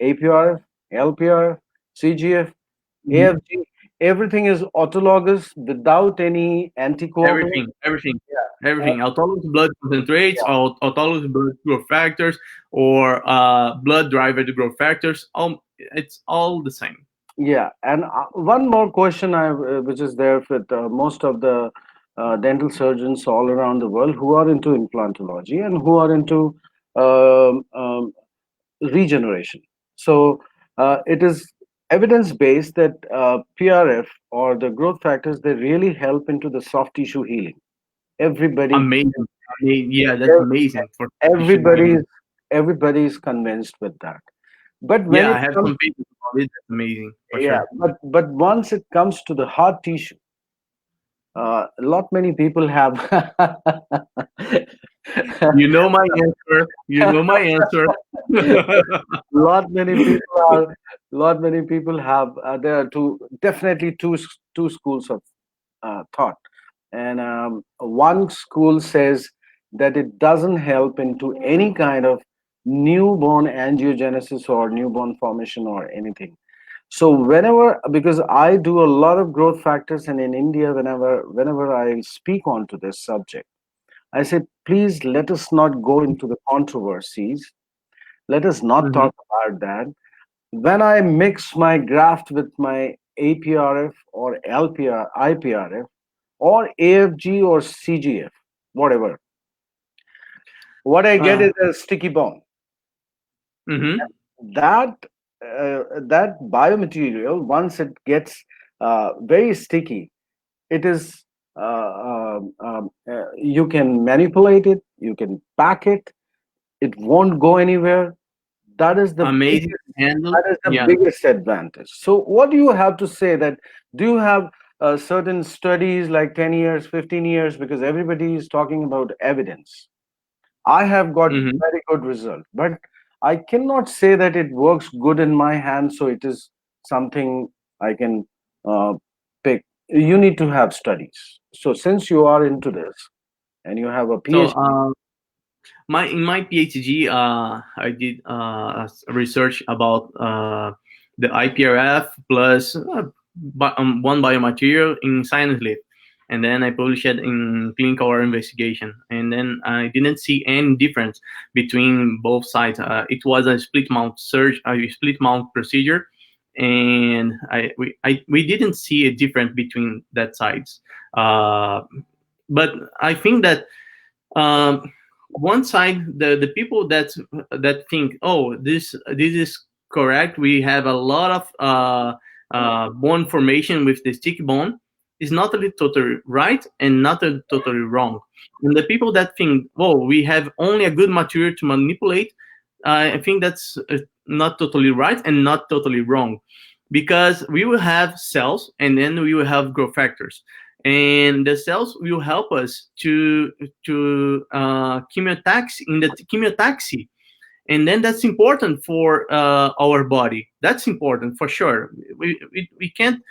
APRF, LPRF, CGF, Mm-hmm. AFG. Everything is autologous without any anticoagulant. Everything, Yeah, everything. Autologous blood concentrates, yeah, or autologous blood growth factors, or blood driver growth factors. It's all the same. yeah. And one more question, which is there with most of the dental surgeons all around the world who are into implantology and who are into um, um, regeneration. So it is evidence based that PRF or the growth factors, they really help into the soft tissue healing. Everybody, Amazing. Yeah, that's amazing for tissue everybody, healing. everybody is convinced with that. But when Yeah, it I have comes, some papers about it. That's amazing for yeah, sure. but once it comes to the hard tissue, a lot many people have. You know my answer. You know my answer. lot many people are lot many people have there are definitely two schools of thought, and one school says that it doesn't help into any kind of newborn angiogenesis or newborn formation or anything. So whenever, because I do a lot of growth factors, and in India, whenever I speak on to this subject, I say, please let us not go into the controversies. Let us not Mhm. talk about that. When I mix my graft with my APRF or IPRF or AFG or CGF, whatever, what I get Uh, is a sticky bomb. mhm. That that biomaterial, once it gets very sticky, it is you can manipulate it, you can pack it, it won't go anywhere. That is the Amazing biggest, to handle. that is the Yeah. biggest advantage. So what do you have to say that, do you have certain studies like 10 years, 15 years, because everybody is talking about evidence. I have got Mhm. very good result, but I cannot say that it works good in my hand, so it is something I can uh, pick. You need to have studies. So since you are into this and you have a So PhD. in my PhD, I did research about the IPRF plus one biomaterial in science lab, and then I published it in clinical investigation, and then I didn't see any difference between both sides. It was a split mount procedure, and we didn't see a difference between that sides. But I think that one side, the people that think, oh, this is correct, we have a lot of bone formation with the sticky bone, is not totally right and not totally wrong. And the people that think, oh, we have only a good material to manipulate, I think that's not totally right and not totally wrong, because we will have cells and then we will have growth factors, and the cells will help us to chemotaxi in the chemotaxi, and then that's important for our body. That's important for sure. We can't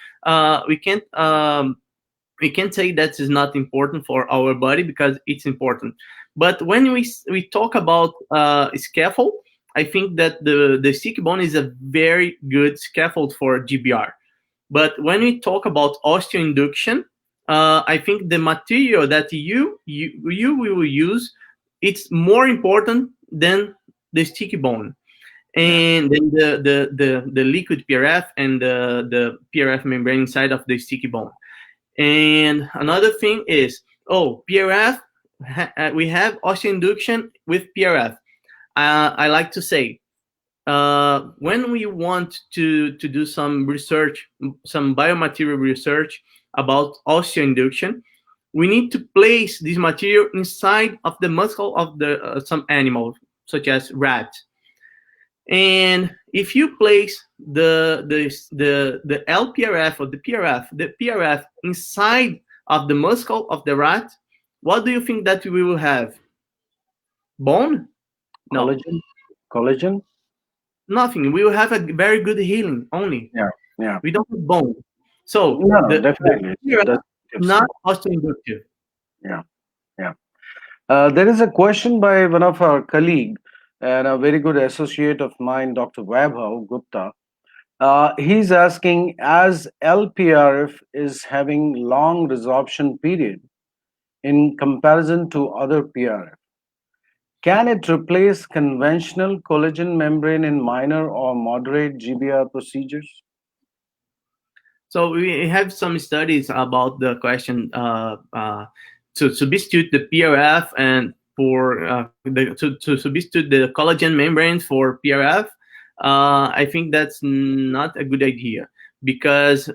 we can't say that is not important for our body, because it's important. But when we talk about scaffold, I think that the sticky bone is a very good scaffold for GBR. But when we talk about osteoinduction, I think the material that you will use, it's more important than the sticky bone, and then the liquid PRF and the PRF membrane inside of the sticky bone. And another thing is, PRF, we have osteoinduction with PRF. I like to say, when we want to do some research, some biomaterial research about osteoinduction, we need to place this material inside of the muscle of the some animal, such as rat. And if you place the LPRF or the PRF inside of the muscle of the rat, what do you think that we will have? Bone? No. Collagen? Nothing. We will have a very good healing only. Yeah. We don't have bone. So No, definitely. PRF not osteoinductive. Yeah. There is a question by one of our colleagues and a very good associate of mine, Dr. Vaibhav Gupta. He's asking, as LPRF is having long resorption period in comparison to other PRF, can it replace conventional collagen membrane in minor or moderate GBR procedures? So we have some studies about the question to substitute the PRF and for to substitute the collagen membranes for PRF. I think that's not a good idea, because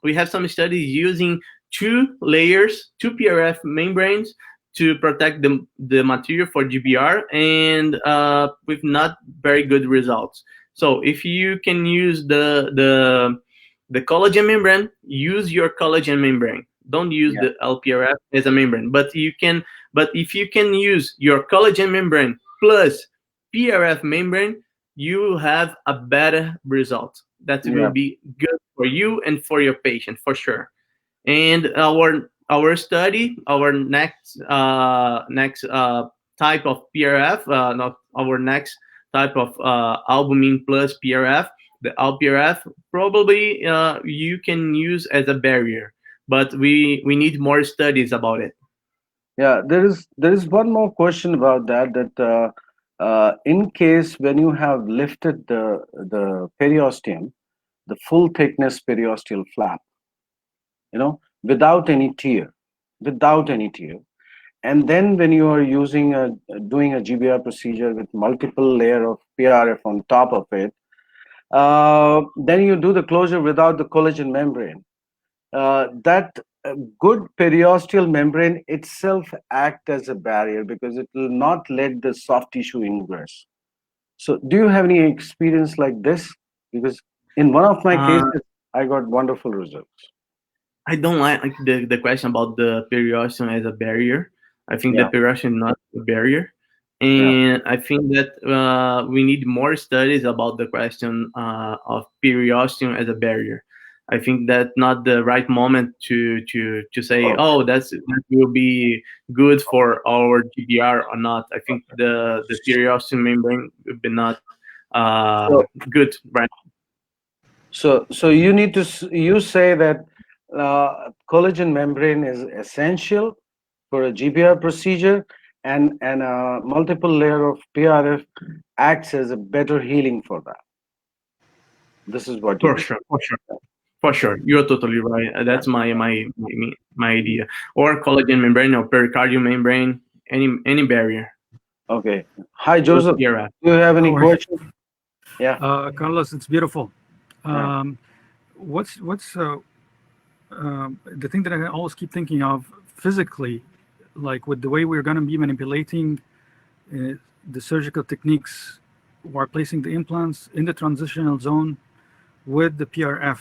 we have some studies using two PRF membranes to protect the material for GBR, and with not very good results. So if you can use the collagen membrane, use your collagen membrane. Don't use the LPRF as a membrane. But if you can use your collagen membrane plus PRF membrane, you will have a better result. That will be good for you and for your patient, for sure. And our study, our next type of PRF, not our next type of albumin plus PRF, the Alp PRF, probably you can use as a barrier, but we need more studies about it. Yeah, there is one more question about that. In case when you have lifted the periosteum, the full thickness periosteal flap, without any tear, and then when you are doing a GBR procedure with multiple layer of PRF on top of it, then you do the closure without the collagen membrane. That good periosteal membrane itself act as a barrier, because it will not let the soft tissue ingress. So do you have any experience like this? Because in one of my cases, I got wonderful results. I don't like the question about the periosteum as a barrier. I think the periosteum is not a barrier. And I think that we need more studies about the question of periosteum as a barrier. I think that's not the right moment to say, that will be good for our GBR or not. I think the periosteum membrane will be not good right now. So you say that collagen membrane is essential for a GBR procedure, and a multiple layer of PRF acts as a better healing for that. This is what you For do. sure, for sure. For sure, you're totally right. That's my idea. Or collagen membrane or pericardial membrane, any barrier. Okay. Hi, Just Joseph. PRF. Do you have any How are you? questions? Yeah. Carlos, it's beautiful. Yeah. What's the thing that I always keep thinking of physically, like with the way we're going to be manipulating the surgical techniques while placing the implants in the transitional zone with the PRF.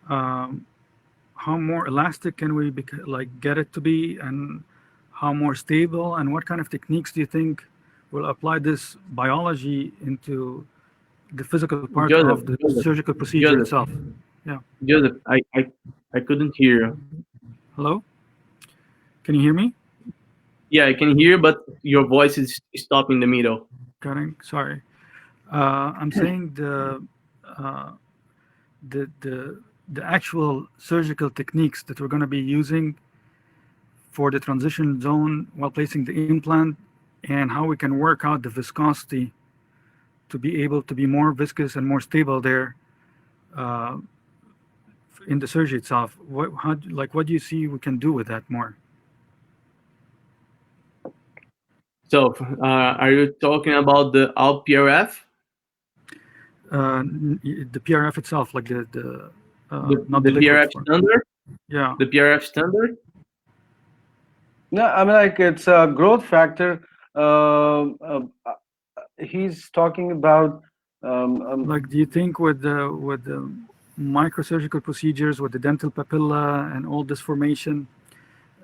How more elastic can we get it to be, and how more stable, and what kind of techniques do you think will apply this biology into the physical part Joseph, of the Joseph, surgical procedure Joseph, itself? Yeah. Joseph, I couldn't hear you. Hello? Can you hear me? Yeah, I can hear, but your voice is stopped in the middle. Correct. Sorry. I'm saying the actual surgical techniques that we're going to be using for the transition zone while placing the implant, and how we can work out the viscosity to be able to be more viscous and more stable there in the surgery itself. What do you see we can do with that more? So, are you talking about the Alp PRF? The PRF itself, like not The the liquid PRF form. standard? Yeah. The PRF standard? No, I mean, like, it's a growth factor. He's talking about Like, do you think with the microsurgical procedures, with the dental papilla and all this formation,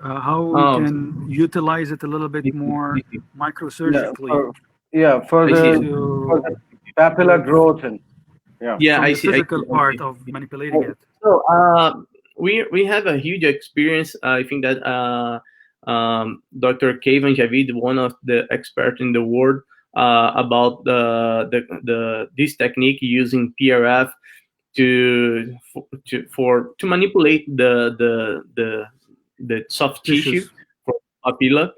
how we Oh, can utilize it a little bit more yeah, microsurgically for I see. the to papilla growth and yeah. Yeah, from I the see. physical part of manipulating it? So, we have a huge experience. I think that Dr. Kevin Javid, one of the experts in the world, about the this technique using PRF to manipulate the soft tissue Tissues. for papilla.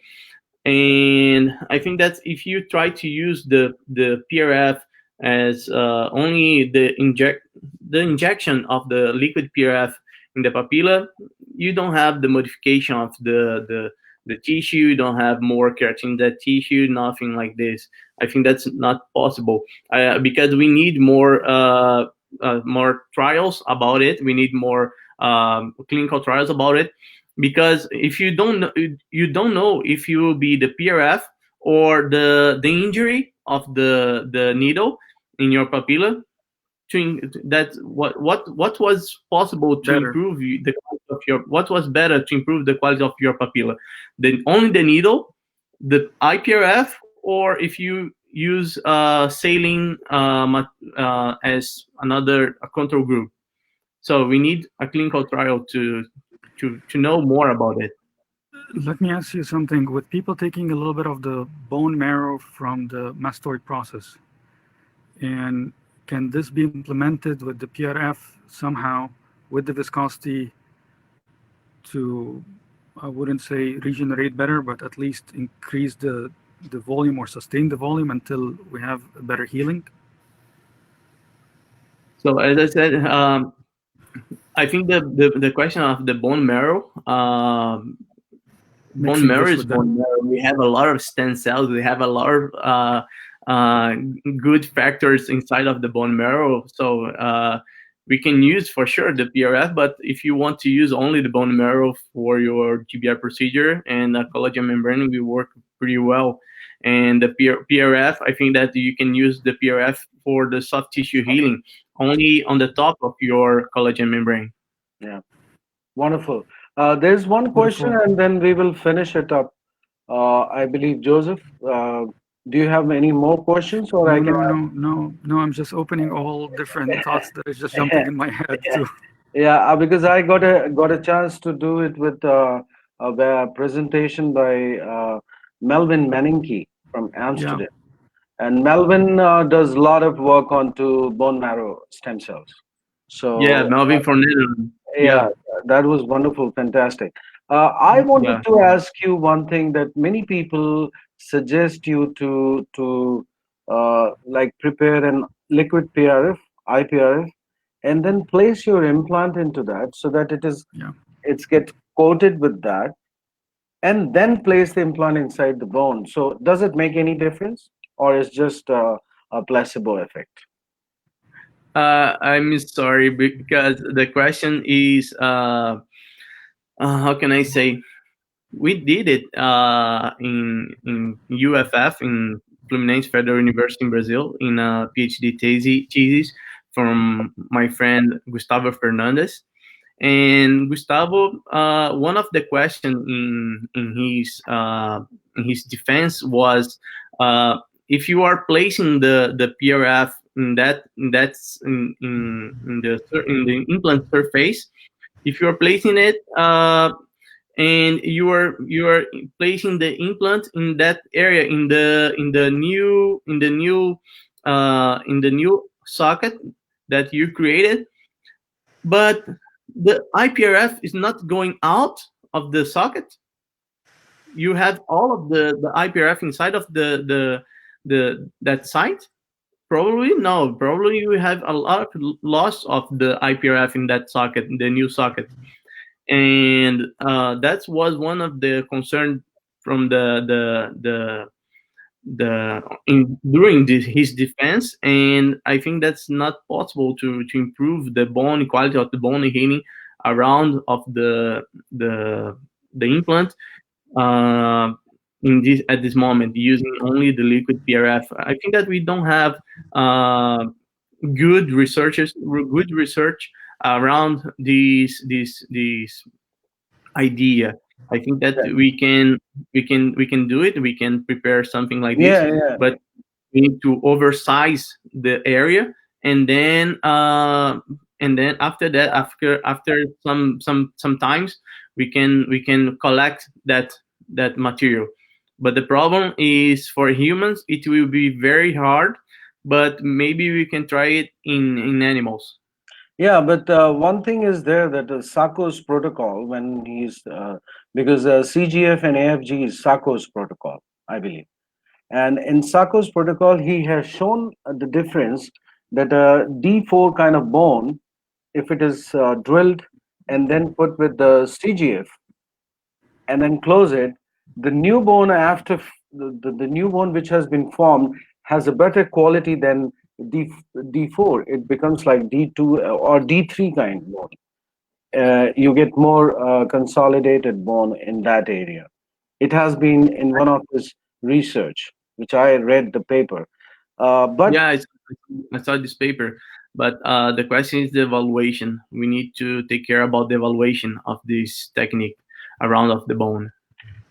And I think that if you try to use the PRF as only the injection of the liquid PRF in the papilla, you don't have the modification of the tissue. You don't have more keratin in that tissue. Nothing like this. I think that's not possible because we need more trials about it. We need more clinical trials about it, because if you don't know, if you will be the PRF or the injury of the needle in your papilla. That what was possible to Better. improve the quality of your, what was better to improve the quality of your papilla, then only the needle, the IPRF, or if you use saline as another control group. So we need a clinical trial to know more about it. Let me ask you something. With people taking a little bit of the bone marrow from the mastoid process, and can this be implemented with the PRF somehow with the viscosity to, I wouldn't say regenerate better, but at least increase the volume or sustain the volume until we have a better healing? So as I said, I think the question of the bone marrow, bone marrow is bone marrow. We have a lot of stem cells. We have a lot of good factors inside of the bone marrow. So we can use for sure the PRF, but if you want to use only the bone marrow for your GBR procedure, and collagen membrane will work pretty well. And the PRF, I think that you can use the PRF for the soft tissue healing only on the top of your collagen membrane. Yeah, wonderful. There's one question, and then we will finish it up. I believe, Joseph, do you have any more questions, or I can? No. I'm just opening all different thoughts that is just jumping in my head too. Yeah, because I got a chance to do it with a presentation by Melvin Menninke from Amsterdam, and Melvin does a lot of work onto bone marrow stem cells. So yeah, Melvin from Netherlands. yeah, that was wonderful, fantastic. I wanted to ask you one thing that many people suggest you to like prepare an liquid PRF IPRF, and then place your implant into that so that Yeah. it's get coated with that, and then place the implant inside the bone. So does it make any difference, or is just a placebo effect? I'm sorry because the question is, how can I say? We did it in UFF, in Fluminense Federal University in Brazil, in a PhD thesis from my friend Gustavo Fernandes. And Gustavo, one of the questions in his defense was, if you are placing the PRF in the implant surface, if you are placing it, and you are placing the implant in that area, in the new socket that you created, but the IPRF is not going out of the socket. You have all of the IPRF inside of the that site. Probably no. Probably you have a lot of loss of the IPRF in that socket, the new socket, and that was one of the concern from during his defense. And I think that's not possible to improve the bone quality of the bone healing around of the implant, uh, in this at this moment, using only the liquid PRF. I think that we don't have uh, good research around these idea. I think that Yeah, we can do it. We can prepare something like this, yeah, yeah. but we need to oversize the area, and then after that, after some times, we can collect that material. But the problem is, for humans it will be very hard, but maybe we can try it in animals. Yeah, but one thing is there that Sacco's protocol, when he's because CGF and AFG is Sacco's protocol, I believe. And in Sacco's protocol, he has shown the difference that a D4 kind of bone, if it is drilled and then put with the CGF and then close it, the new bone after the new bone which has been formed has a better quality than D4. It becomes like D2 or D3 kind bone. You get more consolidated bone in that area. It has been in one of his research, which I read the paper. But Yeah, I saw this paper, but the question is the evaluation. We need to take care about the evaluation of this technique around of the bone.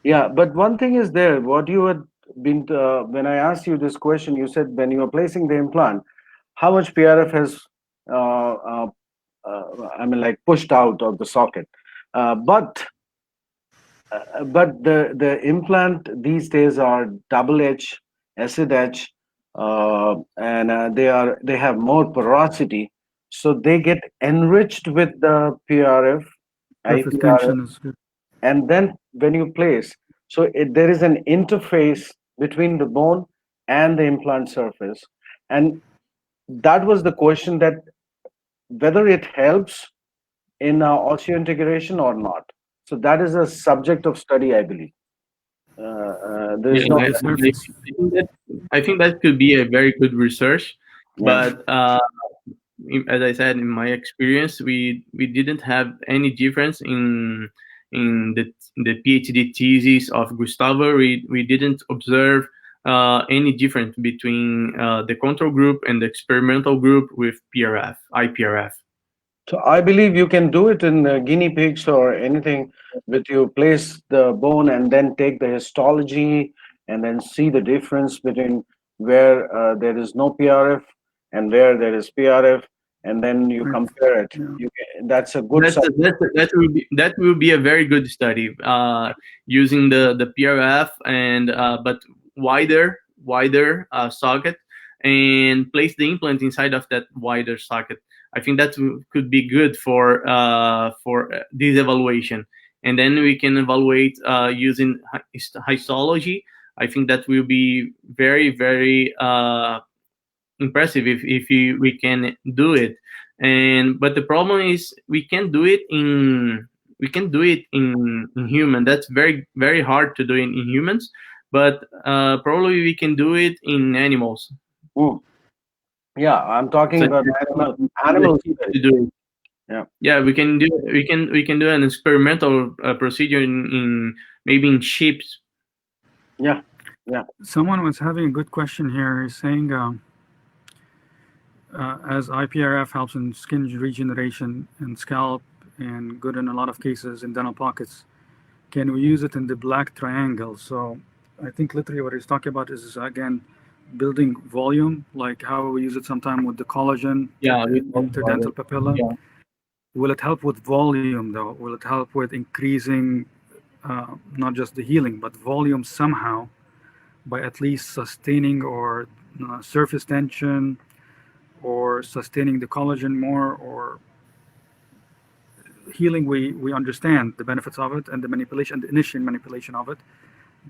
yeah, but one thing is there. What you had been when I asked you this question, you said when you are placing the implant, how much PRF has, uh, uh, I mean, like pushed out of the socket. But the implant these days are double edge, acid edge, and they have more porosity, so they get enriched with the PRF, Surface IPRF, tension is good. and then when you place, so there is an interface between the bone and the implant surface, and that was the question, that whether it helps in osseointegration or not. So that is a subject of study, I believe. There Yeah, is no. The surface. I think that could be a very good research, Yeah. but as I said, in my experience, we didn't have any difference in the PhD thesis of Gustavo. We didn't observe any difference between the control group and the experimental group with PRF, IPRF. So I believe you can do it in guinea pigs or anything, with you place the bone and then take the histology and then see the difference between where there is no PRF and where there is PRF, and then you Right. compare it. Yeah. That's a good sub. That will be a very good study, using the PRF, and but wider socket, and place the implant inside of that wider socket. I think that could be good for this evaluation, and then we can evaluate using histology. I think that will be very, very impressive if we can do it. But the problem is we can do it in human. That's very hard to do in humans, but probably we can do it in animals. Yeah, I'm talking So about animal to study. do it. Yeah, We can do an experimental procedure in maybe in sheep. Yeah. Someone was having a good question here. He's saying, as IPRF helps in skin regeneration and scalp and good in a lot of cases in dental pockets, can we use it in the black triangle? So I think literally what he's talking about is, again, building volume, like how we use it sometimes with the collagen, interdental papilla. Yeah. Will it help with volume though? Will it help with increasing not just the healing, but volume somehow by at least sustaining or surface tension or sustaining the collagen more or healing? We understand the benefits of it and the manipulation, the initial manipulation of it,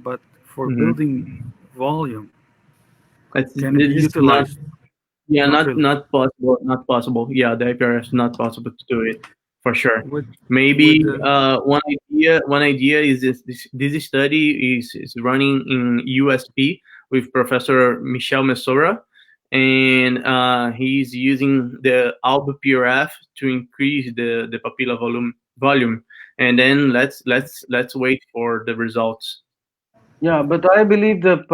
but for building volume, can it be utilized? Not possible. Not possible. Yeah, the IPRF is not possible to do it for sure. With One idea is this study is running in USP with Professor Michel Mesora, and he's using the Alp PRF to increase the papilla volume, and then let's wait for the results. Yeah, but I believe that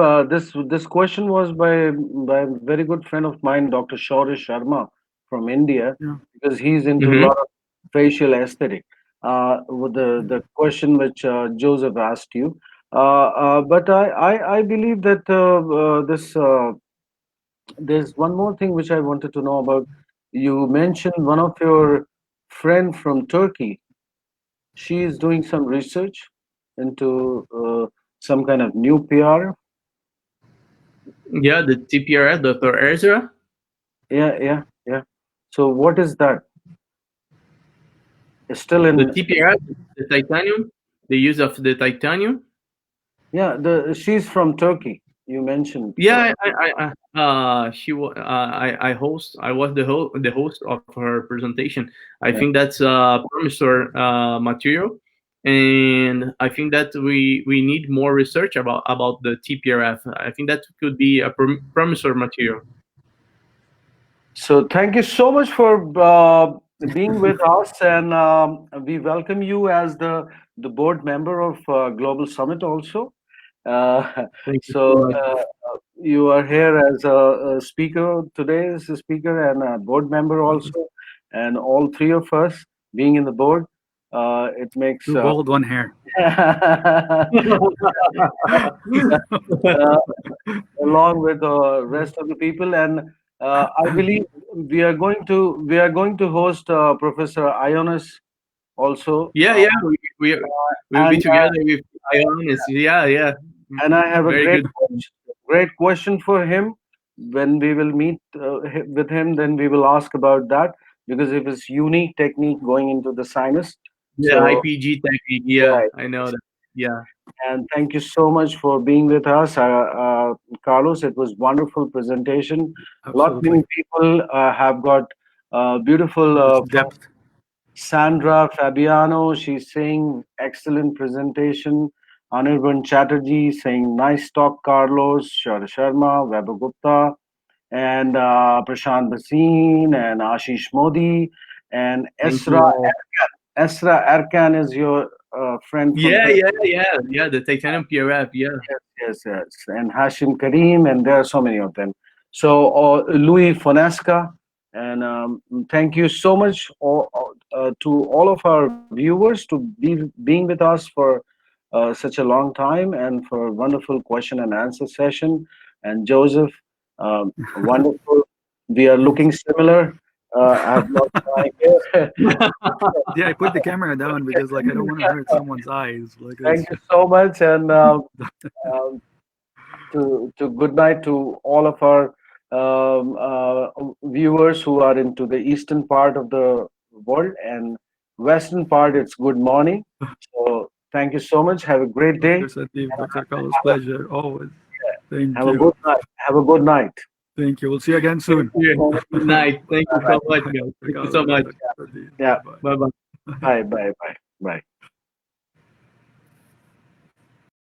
this question was by a very good friend of mine, Dr. Shaurish Sharma from India, because he's into a lot of facial aesthetic. With the question which Joseph asked you, but I believe that there's one more thing which I wanted to know about. You mentioned one of your friend from Turkey. She is doing some research into some kind of new PR. Yeah, the TPRF, Dr. Ezra. Yeah. So what is that? It's still in the TPRF, the titanium, the use of the titanium. Yeah, she's from Turkey. You mentioned. Yeah, I host. I was the host of her presentation. I think that's promissory material, and I think that we need more research about the TPRF. I think that could be a promissory material. So thank you so much for being with us, and we welcome you as the board member of Global Summit also. You are here as a speaker today, as a speaker and a board member also, and all three of us being in the board, it makes two bald, one hair. Along with the rest of the people, and I believe we are going to host Professor Ionis also. Yeah, we'll be together with Ionis. Yeah. And I have a great question for him. When we will meet with him, then we will ask about that, because it was unique technique going into the sinus. Yeah, IPG technique. Yeah, right. I know that. Yeah. And thank you so much for being with us, Carlos. It was wonderful presentation. Absolutely. A lot many people have got beautiful depth. Sandra Fabiano, she's saying excellent presentation. Anirban Chatterjee saying nice talk, Carlos. Shara Sharma, Weber Gupta, and Prashant Bhasin, and Ashish Modi, and Esra Erkan. Esra Erkan is your friend from yeah, the titanium PRF, yes, and Hashim Karim, and there are so many of them. So Louis Fonesca, and thank you so much to all of our viewers to being with us for such a long time, and for a wonderful question and answer session. And Joseph, wonderful. We are looking similar. I have lost my hair. Yeah, I put the camera down because I don't want to hurt someone's eyes. Thank you so much, and to good night to all of our viewers who are into the eastern part of the world, and western part it's good morning. So thank you so much. Have a great day. Dr. Sandeep, Dr. Carlos, pleasure always. Thank you. Have a good night. Thank you. We'll see you again soon. Good night. Thank you so much, guys. Thank you so much. Yeah. Bye. Bye. Bye. Bye. Bye.